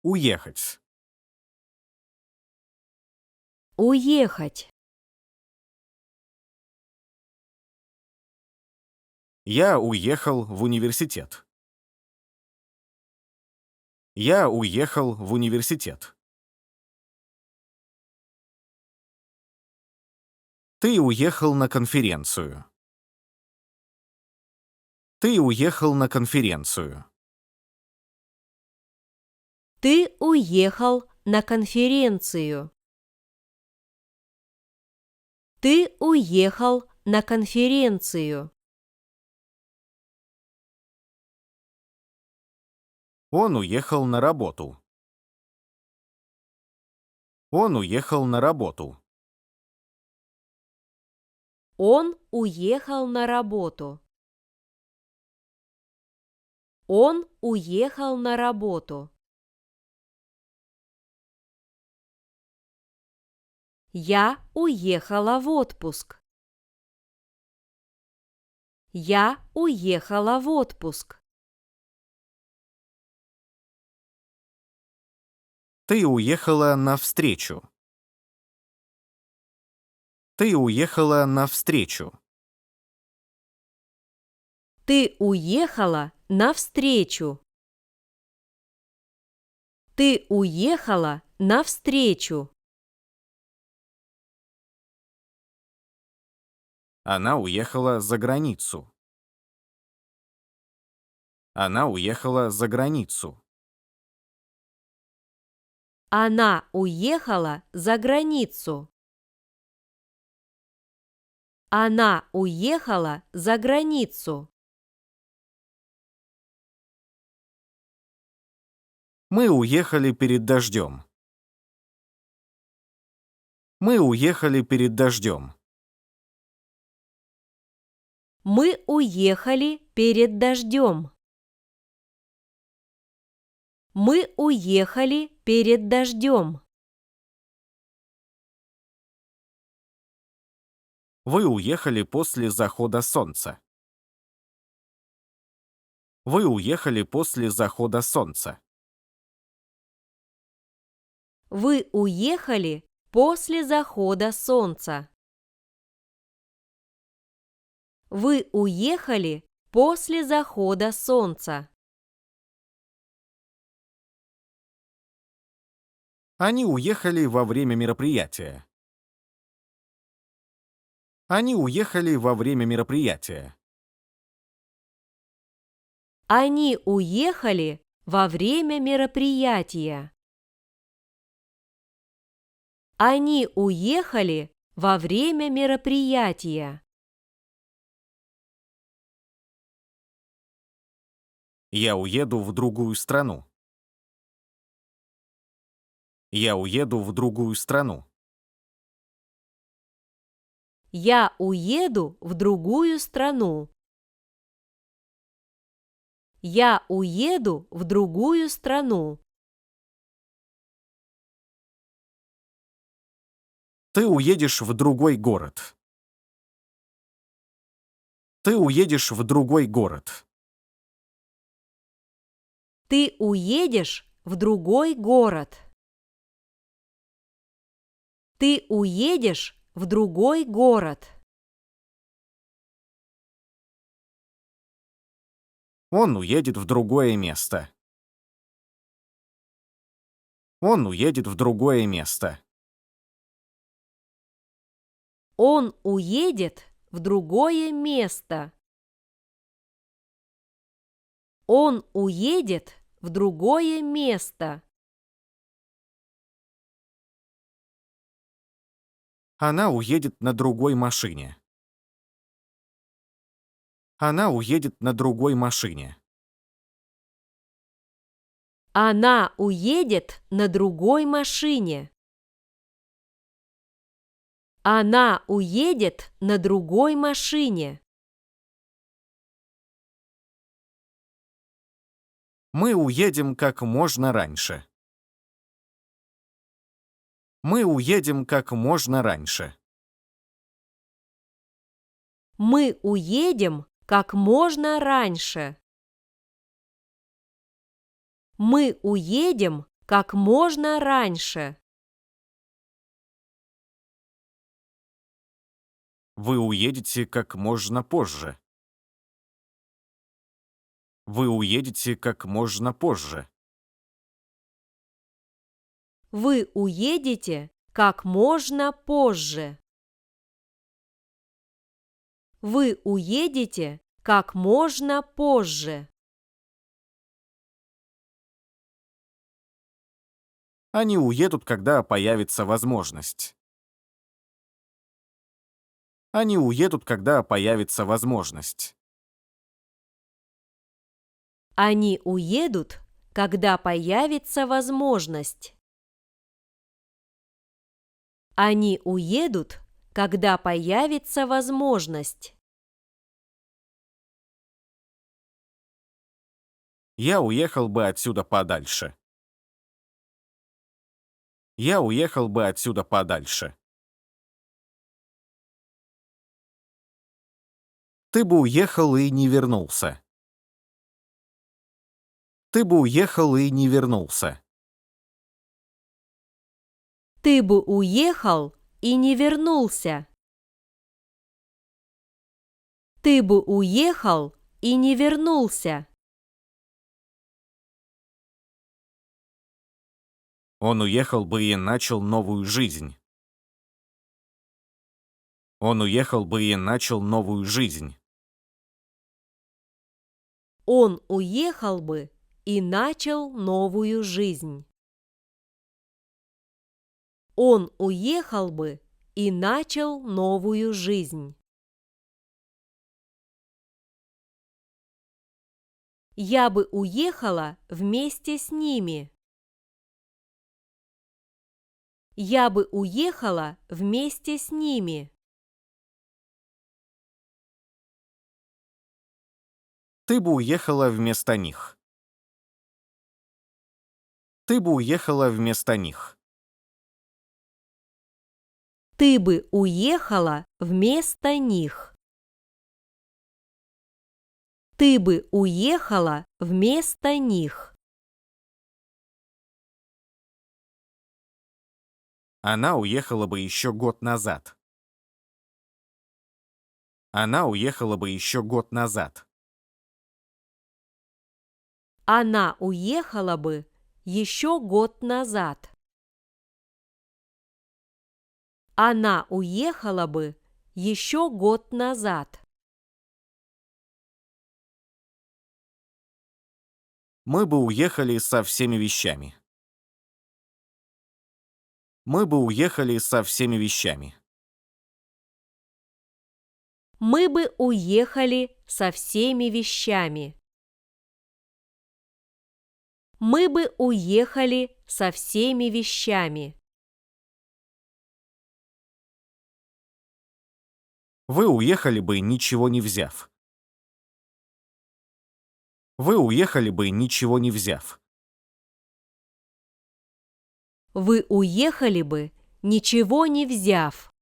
Уехать. Уехать. Я уехал в университет. Я уехал в университет. Ты уехал на конференцию. Ты уехал на конференцию. Ты уехал на конференцию. Ты уехал на конференцию. Он уехал на работу. Он уехал на работу. Он уехал на работу. Он уехал на работу. Я уехала в отпуск. Я уехала в отпуск. Ты уехала навстречу. Ты уехала навстречу. Ты уехала навстречу. Ты уехала навстречу. Она уехала за границу. Она уехала за границу. Она уехала за границу. Она уехала за границу. Мы уехали перед дождем. Мы уехали перед дождем. Мы уехали перед дождем. Мы уехали перед дождем. Вы уехали после захода солнца. Вы уехали после захода солнца. Вы уехали после захода солнца. Вы уехали после захода солнца. Они уехали во время мероприятия. Они уехали во время мероприятия. Они уехали во время мероприятия. Они уехали во время мероприятия. Я уеду в другую страну. Я уеду в другую страну. Я уеду в другую страну. Я уеду в другую страну. Ты уедешь в другой город. Ты уедешь в другой город. Ты уедешь в другой город. Ты уедешь в другой город. Он уедет в другое место. Он уедет в другое место. Он уедет в другое место. Он уедет в другое место. Она уедет на другой машине. Она уедет на другой машине. Она уедет на другой машине. Она уедет на другой машине. Мы уедем как можно раньше. Мы уедем как можно раньше. Мы уедем как можно раньше. Мы уедем как можно раньше. Вы уедете как можно позже. Вы уедете как можно позже. Вы уедете как можно позже. Вы уедете как можно позже. Они уедут, когда появится возможность. Они уедут, когда появится возможность. Они уедут, когда появится возможность. Они уедут, когда появится возможность. Я уехал бы отсюда подальше. Я уехал бы отсюда подальше. Ты бы уехал и не вернулся. Ты бы уехал и не вернулся. Ты бы уехал и не вернулся. Ты бы уехал и не вернулся. Он уехал бы и начал новую жизнь. Он уехал бы и начал новую жизнь. Он уехал бы и начал новую жизнь. Он уехал бы и начал новую жизнь. Я бы уехала вместе с ними. Я бы уехала вместе с ними. Ты бы уехала вместо них. Ты бы уехала вместо них. Ты бы уехала вместо них. Ты бы уехала вместо них. Она уехала бы еще год назад. Она уехала бы еще год назад. Она уехала бы еще год назад. Она уехала бы еще год назад. Мы бы уехали со всеми вещами. Мы бы уехали со всеми вещами. Мы бы уехали со всеми вещами. Мы бы уехали со всеми вещами. Вы уехали бы, ничего не взяв. Вы уехали бы, ничего не взяв. Вы уехали бы, ничего не взяв.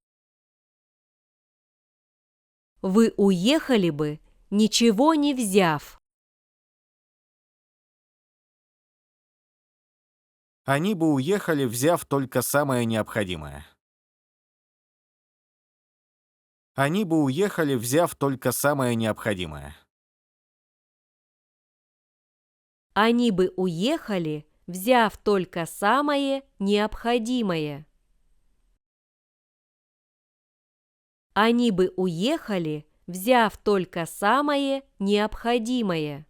Вы уехали бы, ничего не взяв. Они бы уехали, взяв только самое необходимое. Они бы уехали, взяв только самое необходимое. Они бы уехали, взяв только самое необходимое. Они бы уехали, взяв только самое необходимое.